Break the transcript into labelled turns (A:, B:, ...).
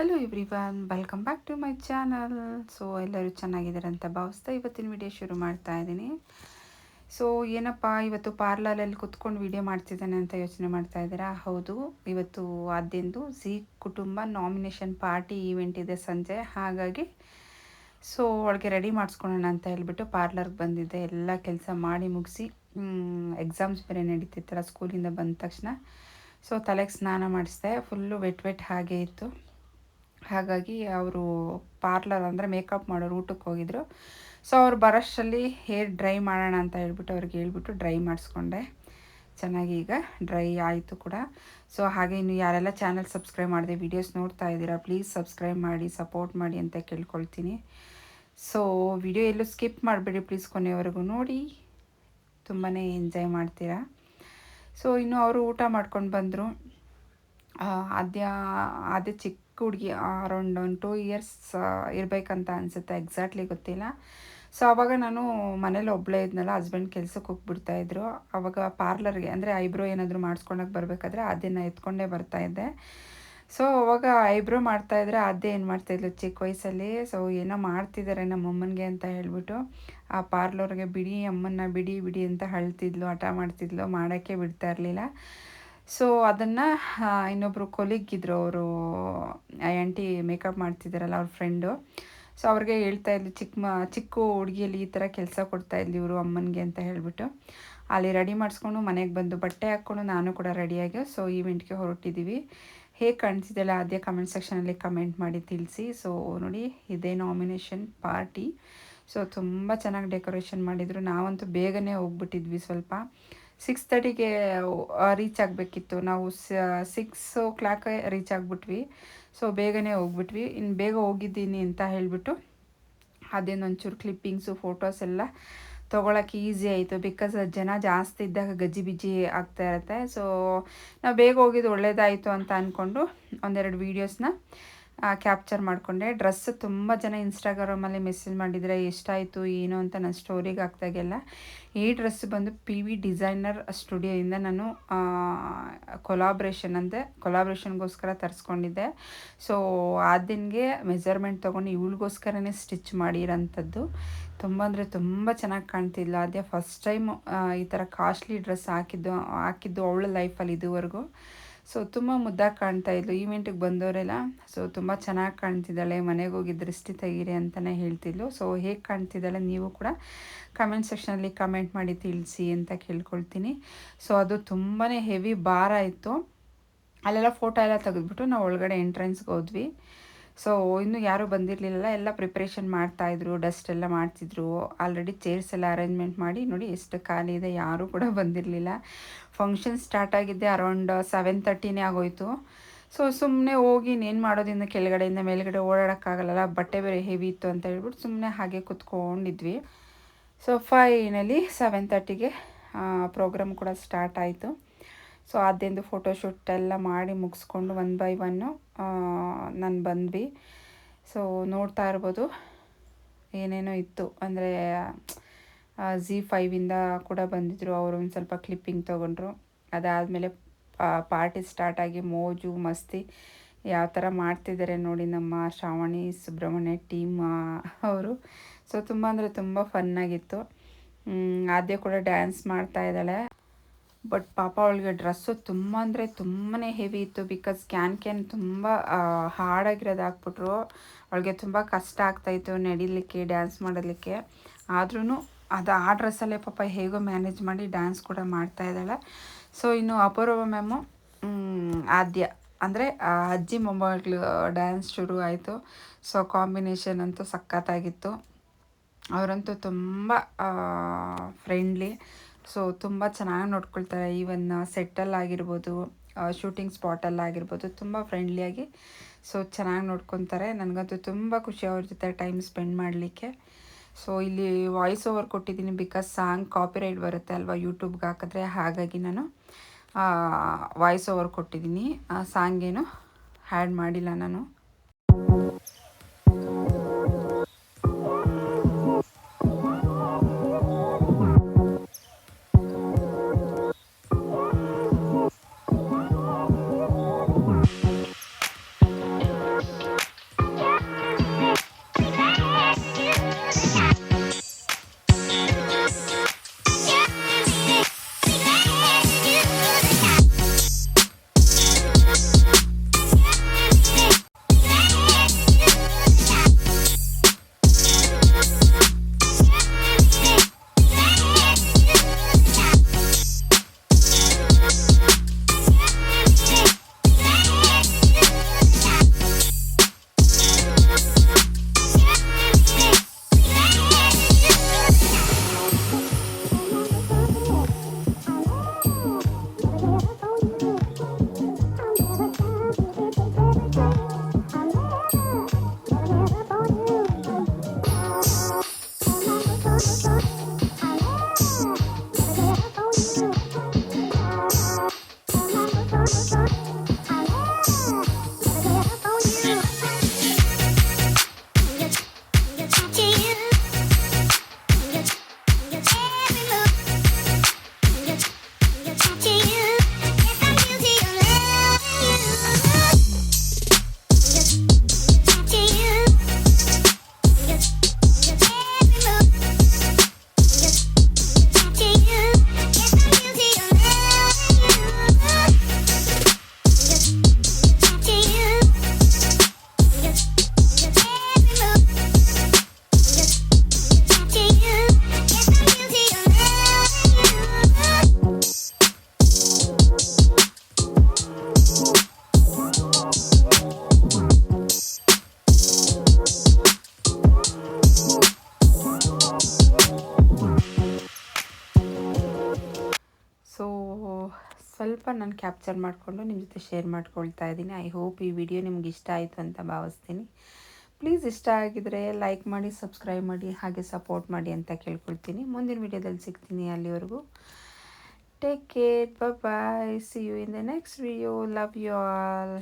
A: Hello everyone, welcome back to my channel. So ಎಲ್ಲರೂ ಚೆನ್ನಾಗಿದ್ದಾರೆ ಅಂತ ಭಾವಿಸ್ತಾ ಇವತ್ತಿನ ವಿಡಿಯೋ ಶುರು ಮಾಡ್ತಾ ಇದ್ದೀನಿ. ಸೊ ಏನಪ್ಪ ಇವತ್ತು ಪಾರ್ಲರಲ್ಲಿ ಕುತ್ಕೊಂಡು ವಿಡಿಯೋ ಮಾಡ್ತಿದ್ದಾನೆ ಅಂತ ಯೋಚನೆ ಮಾಡ್ತಾ ಇದ್ದೀರಾ? ಹೌದು, ಇವತ್ತು ಆದ್ಯಂದು ಝೀ ಕುಟುಂಬ ನಾಮಿನೇಷನ್ ಪಾರ್ಟಿ ಈವೆಂಟ್ ಇದೆ ಸಂಜೆ. ಹಾಗಾಗಿ ಸೊ ಅವಳಿಗೆ ರೆಡಿ ಮಾಡಿಸ್ಕೊಳ್ಳೋಣ ಅಂತ ಹೇಳ್ಬಿಟ್ಟು ಪಾರ್ಲರ್ಗೆ ಬಂದಿದ್ದೆ. ಎಲ್ಲ ಕೆಲಸ ಮಾಡಿ ಮುಗಿಸಿ, ಎಕ್ಸಾಮ್ಸ್ ಬೇರೆ ನಡೀತಿತ್ತಲ್ಲ ಸ್ಕೂಲಿಂದ ಬಂದ ತಕ್ಷಣ. ಸೊ ತಲೆಗೆ ಸ್ನಾನ ಮಾಡಿಸಿದೆ. ಫುಲ್ಲು ವೆಟ್ ಹಾಗೆ ಇತ್ತು. ಹಾಗಾಗಿ ಅವರು ಪಾರ್ಲರ್ ಅಂದರೆ ಮೇಕಪ್ ಮಾಡೋರು ಊಟಕ್ಕೆ ಹೋಗಿದ್ರು. ಸೊ ಅವ್ರು ಬರೋಷ್ಟರಲ್ಲಿ ಹೇರ್ ಡ್ರೈ ಮಾಡೋಣ ಅಂತ ಹೇಳ್ಬಿಟ್ಟು ಅವ್ರಿಗೆ ಹೇಳ್ಬಿಟ್ಟು ಡ್ರೈ ಮಾಡಿಸ್ಕೊಂಡೆ. ಚೆನ್ನಾಗಿ ಈಗ ಡ್ರೈ ಆಯಿತು ಕೂಡ. ಸೊ ಹಾಗೆ ಇನ್ನು ಯಾರೆಲ್ಲ ಚಾನಲ್ ಸಬ್ಸ್ಕ್ರೈಬ್ ಮಾಡಿದೆ ವೀಡಿಯೋಸ್ ನೋಡ್ತಾ ಇದ್ದೀರಾ, ಪ್ಲೀಸ್ ಸಬ್ಸ್ಕ್ರೈಬ್ ಮಾಡಿ, ಸಪೋರ್ಟ್ ಮಾಡಿ ಅಂತ ಕೇಳ್ಕೊಳ್ತೀನಿ. ಸೊ ವಿಡಿಯೋ ಎಲ್ಲೂ ಸ್ಕಿಪ್ ಮಾಡಬೇಡಿ ಪ್ಲೀಸ್, ಕೊನೆಯವರೆಗೂ ನೋಡಿ, ತುಂಬಾ ಎಂಜಾಯ್ ಮಾಡ್ತೀರಾ. ಸೊ ಇನ್ನು ಅವರು ಊಟ ಮಾಡ್ಕೊಂಡು ಬಂದರು. ಆದ್ಯ ಚಿಕ್ಕ ಹುಡುಗಿ, ಅರೌಂಡ್ 2 ಇಯರ್ಸ್ ಇರಬೇಕಂತ ಅನಿಸುತ್ತೆ, ಎಕ್ಸಾಕ್ಟ್ಲಿ ಗೊತ್ತಿಲ್ಲ. ಸೊ ಆವಾಗ ನಾನು ಮನೇಲಿ ಒಬ್ಬಳೇ ಇದ್ನಲ್ಲ, ಹಸ್ಬೆಂಡ್ ಕೆಲ್ಸಕ್ಕೆ ಹೋಗ್ಬಿಡ್ತಾಯಿದ್ರು. ಆವಾಗ ಪಾರ್ಲರ್ಗೆ ಅಂದರೆ ಐಬ್ರೋ ಏನಾದರೂ ಮಾಡಿಸ್ಕೊಳಕ್ಕೆ ಬರಬೇಕಾದ್ರೆ ಅದನ್ನು ಎತ್ಕೊಂಡೇ ಬರ್ತಾಯಿದ್ದೆ. ಸೊ ಅವಾಗ ಐಬ್ರೋ ಮಾಡ್ತಾಯಿದ್ರೆ ಅದೇ ಏನು ಮಾಡ್ತಾಯಿದ್ಲು ಚಿಕ್ಕ ವಯಸ್ಸಲ್ಲಿ. ಸೊ ಏನೋ ಮಾಡ್ತಿದ್ದಾರೆ ನಮ್ಮಮ್ಮನಿಗೆ ಅಂತ ಹೇಳ್ಬಿಟ್ಟು ಆ ಪಾರ್ಲರ್ಗೆ ಬಿಡಿ ಅಮ್ಮನ್ನ ಬಿಡಿ ಬಿಡಿ ಅಂತ ಅಳ್ತಿದ್ಲು, ಹಠ ಮಾಡ್ತಿದ್ಲು, ಮಾಡೋಕ್ಕೆ ಬಿಡ್ತಾ ಇರಲಿಲ್ಲ. ಸೊ ಅದನ್ನು ಇನ್ನೊಬ್ಬರು ಕೊಲಿಗಿದ್ರು, ಅವರು ಆಂಟಿ ಮೇಕಪ್ ಮಾಡ್ತಿದ್ದಾರಲ್ಲ ಅವ್ರ ಫ್ರೆಂಡು. ಸೊ ಅವ್ರಿಗೆ ಹೇಳ್ತಾ ಇದ್ಲು, ಚಿಕ್ಕ ಹುಡುಗಿಯಲ್ಲಿ ಈ ಥರ ಕೆಲಸ ಕೊಡ್ತಾಯಿದ್ಲಿ ಇವರು ಅಮ್ಮನಿಗೆ ಅಂತ ಹೇಳಿಬಿಟ್ಟು. ಅಲ್ಲಿ ರೆಡಿ ಮಾಡಿಸ್ಕೊಂಡು ಮನೆಗೆ ಬಂದು ಬಟ್ಟೆ ಹಾಕ್ಕೊಂಡು ನಾನು ಕೂಡ ರೆಡಿಯಾಗಿ ಸೊ ಈವೆಂಟ್ಗೆ ಹೊರಟಿದ್ದೀವಿ. ಹೇಗೆ ಕಾಣಿಸಿದೆಲ್ಲ ಅದೇ ಕಮೆಂಟ್ ಸೆಕ್ಷನಲ್ಲಿ ಕಮೆಂಟ್ ಮಾಡಿ ತಿಳಿಸಿ. ಸೊ ನೋಡಿ, ಇದೇ ನಾಮಿನೇಷನ್ ಪಾರ್ಟಿ. ಸೊ ತುಂಬ ಚೆನ್ನಾಗಿ ಡೆಕೋರೇಷನ್ ಮಾಡಿದರು. ನಾವಂತೂ ಬೇಗನೆ ಹೋಗ್ಬಿಟ್ಟಿದ್ವಿ. ಸ್ವಲ್ಪ 6:30ಗೆ ರೀಚ್ ಆಗಬೇಕಿತ್ತು. ನಾವು 6 o'clock ರೀಚ್ ಆಗಿಬಿಟ್ವಿ. ಸೊ ಬೇಗನೆ ಹೋಗ್ಬಿಟ್ವಿ. ಇನ್ನು ಬೇಗ ಹೋಗಿದ್ದೀನಿ ಅಂತ ಹೇಳಿಬಿಟ್ಟು ಅದೇನೊಂಚೂರು ಕ್ಲಿಪ್ಪಿಂಗ್ಸು ಫೋಟೋಸ್ ಎಲ್ಲ ತೊಗೊಳಕ್ಕೆ ಈಸಿ ಆಯಿತು. ಬಿಕಾಸ್ ಜನ ಜಾಸ್ತಿ ಇದ್ದಾಗ ಗಜಿಬಿಜಿ ಆಗ್ತಾ ಇರುತ್ತೆ. ಸೊ ನಾವು ಬೇಗ ಹೋಗಿದ್ದು ಒಳ್ಳೇದಾಯಿತು ಅಂತ ಅಂದ್ಕೊಂಡು ಒಂದೆರಡು ವೀಡಿಯೋಸ್ನ ಕ್ಯಾಪ್ಚರ್ ಮಾಡಿಕೊಂಡೆ. ಡ್ರೆಸ್ ತುಂಬ ಜನ ಇನ್ಸ್ಟಾಗ್ರಾಮಲ್ಲಿ ಮೆಸೇಜ್ ಮಾಡಿದರೆ ಎಷ್ಟಾಯಿತು ಏನು ಅಂತ ನಾನು ಸ್ಟೋರಿಗೆ ಹಾಕ್ದಾಗೆಲ್ಲ. ಈ ಡ್ರೆಸ್ ಬಂದು PV ಡಿಸೈನರ್ ಸ್ಟುಡಿಯೋಯಿಂದ ನಾನು ಕೊಲಾಬ್ರೇಷನ್ಗೋಸ್ಕರ ತರಿಸ್ಕೊಂಡಿದ್ದೆ. ಸೊ ಆದ್ಯನಿಗೆ ಮೆಜರ್ಮೆಂಟ್ ತೊಗೊಂಡು ಇವಳಿಗೋಸ್ಕರನೇ ಸ್ಟಿಚ್ ಮಾಡಿರೋಂಥದ್ದು. ತುಂಬ ಅಂದರೆ ತುಂಬ ಚೆನ್ನಾಗಿ ಕಾಣ್ತಿಲ್ಲ. ಅದೇ ಫಸ್ಟ್ ಟೈಮ್ ಈ ಥರ ಕಾಸ್ಟ್ಲಿ ಡ್ರೆಸ್ ಹಾಕಿದ್ದು ಅವಳ ಲೈಫಲ್ಲಿ ಇದುವರೆಗೂ. ಸೊ ತುಂಬ ಮುದ್ದಾಗಿ ಕಾಣ್ತಾ ಇದ್ಲು. ಈವೆಂಟಿಗೆ ಬಂದವರೆಲ್ಲ ಸೊ ತುಂಬ ಚೆನ್ನಾಗಿ ಕಾಣ್ತಿದ್ದಾಳೆ, ಮನೆಗೆ ಹೋಗಿ ದೃಷ್ಟಿ ತೆಗೀರಿ ಅಂತಲೇ ಹೇಳ್ತಿದ್ಲು. ಸೊ ಹೇಗೆ ಕಾಣ್ತಿದ್ದಾಳೆ ನೀವು ಕೂಡ ಕಮೆಂಟ್ ಸೆಕ್ಷನಲ್ಲಿ ಕಮೆಂಟ್ ಮಾಡಿ ತಿಳಿಸಿ ಅಂತ ಕೇಳ್ಕೊಳ್ತೀನಿ. ಸೊ ಅದು ತುಂಬಾ ಹೆವಿ ಭಾರ ಇತ್ತು. ಅಲ್ಲೆಲ್ಲ ಫೋಟೋ ಎಲ್ಲ ತೆಗೆದ್ಬಿಟ್ಟು ನಾವು ಒಳಗಡೆ ಎಂಟ್ರೆನ್ಸ್ಗೆ ಹೋದ್ವಿ. ಸೊ ಇನ್ನೂ ಯಾರೂ ಬಂದಿರಲಿಲ್ಲ, ಎಲ್ಲ ಪ್ರಿಪ್ರೇಷನ್ ಮಾಡ್ತಾಯಿದ್ರು, ಡಸ್ಟ್ ಎಲ್ಲ ಮಾಡ್ತಿದ್ರು. ಆಲ್ರೆಡಿ ಚೇರ್ಸ್ ಎಲ್ಲ ಅರೇಂಜ್ಮೆಂಟ್ ಮಾಡಿ ನೋಡಿ ಎಷ್ಟು ಖಾಲಿ ಇದೆ, ಯಾರೂ ಕೂಡ ಬಂದಿರಲಿಲ್ಲ. ಫಂಕ್ಷನ್ ಸ್ಟಾರ್ಟ್ ಆಗಿದ್ದೆ ಅರೌಂಡ್ 7:30 ಆಗೋಯಿತು. ಸೊ ಸುಮ್ಮನೆ ಹೋಗಿ ಇನ್ನೇನು ಮಾಡೋದ್ರಿಂದ ಕೆಳಗಡೆಯಿಂದ ಮೇಲ್ಗಡೆ ಓಡಾಡೋಕ್ಕಾಗಲ್ಲ, ಬಟ್ಟೆ ಬೇರೆ ಹೆವಿ ಇತ್ತು ಅಂತ ಹೇಳ್ಬಿಟ್ಟು ಸುಮ್ಮನೆ ಹಾಗೆ ಕೂತ್ಕೊಂಡಿದ್ವಿ. ಸೊ ಫೈನಲಿ 7:30ಗೆ ಪ್ರೋಗ್ರಾಮ್ ಕೂಡ ಸ್ಟಾರ್ಟ್ ಆಯಿತು. ಸೊ ಅದೇಂದು ಫೋಟೋಶೂಟ್ ಎಲ್ಲ ಮಾಡಿ ಮುಗಿಸ್ಕೊಂಡು 1 by 1 ನಾನು ಬಂದ್ವಿ. ಸೊ ನೋಡ್ತಾ ಇರ್ಬೋದು ಏನೇನೋ ಇತ್ತು. ಅಂದರೆ ZEE5 ಕೂಡ ಬಂದಿದ್ದರು, ಅವರು ಒಂದು ಸ್ವಲ್ಪ ಕ್ಲಿಪ್ಪಿಂಗ್ ತೊಗೊಂಡ್ರು. ಅದಾದಮೇಲೆ ಪಾರ್ಟಿ ಸ್ಟಾರ್ಟ್ ಆಗಿ ಮೋಜು ಮಸ್ತಿ ಯಾವ ಥರ ಮಾಡ್ತಿದ್ದಾರೆ ನೋಡಿ ನಮ್ಮ ಶ್ರಾವಣಿ ಸುಬ್ರಹ್ಮಣ್ಯ ಟೀಮ್ ಅವರು. ಸೊ ತುಂಬ ಅಂದರೆ ತುಂಬ ಫನ್ನಾಗಿತ್ತು. ಆದ್ಯ ಕೂಡ ಡ್ಯಾನ್ಸ್ ಮಾಡ್ತಾ ಇದ್ದಾಳೆ. ಬಟ್ ಪಾಪ ಅವಳಿಗೆ ಡ್ರೆಸ್ಸು ತುಂಬ ಅಂದರೆ ತುಂಬಾ ಹೆವಿ ಇತ್ತು. ಬಿಕಾಸ್ ಕ್ಯಾನ್ ತುಂಬ ಹಾರ್ಡಾಗಿರೋದು ಹಾಕ್ಬಿಟ್ರು. ಅವಳಿಗೆ ತುಂಬ ಕಷ್ಟ ಆಗ್ತಾಯಿತ್ತು ನಡಿಲಿಕ್ಕೆ, ಡ್ಯಾನ್ಸ್ ಮಾಡೋದಕ್ಕೆ. ಆದ್ರೂ ಆ ಡ್ರೆಸ್ಸಲ್ಲೇ ಪಾಪ ಹೇಗೋ ಮ್ಯಾನೇಜ್ ಮಾಡಿ ಡ್ಯಾನ್ಸ್ ಕೂಡ ಮಾಡ್ತಾ ಇದ್ದಾಳೆ. ಸೊ ಇನ್ನು ಅಪೂರ್ವ ಮ್ಯಾಮು ಆದ್ಯ ಅಂದರೆ ಅಜ್ಜಿ ಮೊಮ್ಮಗಳು ಡ್ಯಾನ್ಸ್ ಶುರು ಆಯಿತು. ಸೊ ಕಾಂಬಿನೇಷನ್ ಅಂತೂ ಸಖತ್ತಾಗಿತ್ತು. ಅವರಂತೂ ತುಂಬ ಫ್ರೆಂಡ್ಲಿ. ಸೊ ತುಂಬ ಚೆನ್ನಾಗಿ ನೋಡ್ಕೊಳ್ತಾರೆ. ಈವನ್ ಸೆಟ್ಟಲ್ಲಾಗಿರ್ಬೋದು, ಶೂಟಿಂಗ್ ಸ್ಪಾಟಲ್ಲಾಗಿರ್ಬೋದು ತುಂಬ ಫ್ರೆಂಡ್ಲಿಯಾಗಿ ಸೊ ಚೆನ್ನಾಗಿ ನೋಡ್ಕೊತಾರೆ. ನನಗಂತೂ ತುಂಬ ಖುಷಿ ಅವ್ರ ಜೊತೆ ಟೈಮ್ ಸ್ಪೆಂಡ್ ಮಾಡಲಿಕ್ಕೆ. ಸೊ ಇಲ್ಲಿ ವಾಯ್ಸ್ ಓವರ್ ಕೊಟ್ಟಿದ್ದೀನಿ, ಬಿಕಾಸ್ ಸಾಂಗ್ ಕಾಪಿರೈಟ್ ಬರುತ್ತೆ ಅಲ್ವಾ ಯೂಟ್ಯೂಬ್ಗೆ ಹಾಕಿದ್ರೆ. ಹಾಗಾಗಿ ನಾನು ವಾಯ್ಸ್ ಓವರ್ ಕೊಟ್ಟಿದ್ದೀನಿ, ಸಾಂಗೇನು ಆ್ಯಡ್ ಮಾಡಿಲ್ಲ ನಾನು. ಸ್ವಲ್ಪ ನಾನು ಕ್ಯಾಪ್ಚರ್ ಮಾಡಿಕೊಂಡು ನಿಮ್ಮ ಜೊತೆ ಶೇರ್ ಮಾಡ್ಕೊಳ್ತಾ ಇದ್ದೀನಿ. ಐ ಹೋಪ್ ಈ ವಿಡಿಯೋ ನಿಮ್ಗೆ ಇಷ್ಟ ಆಯಿತು ಅಂತ ಭಾವಿಸ್ತೀನಿ. ಪ್ಲೀಸ್ ಇಷ್ಟ ಆಗಿದರೆ ಲೈಕ್ ಮಾಡಿ, ಸಬ್ಸ್ಕ್ರೈಬ್ ಮಾಡಿ, ಹಾಗೆ ಸಪೋರ್ಟ್ ಮಾಡಿ ಅಂತ ಕೇಳ್ಕೊಳ್ತೀನಿ. ಮುಂದಿನ ವಿಡಿಯೋದಲ್ಲಿ ಸಿಗ್ತೀನಿ. ಅಲ್ಲಿವರೆಗೂ take care, bye, see you in the next video. Love you all.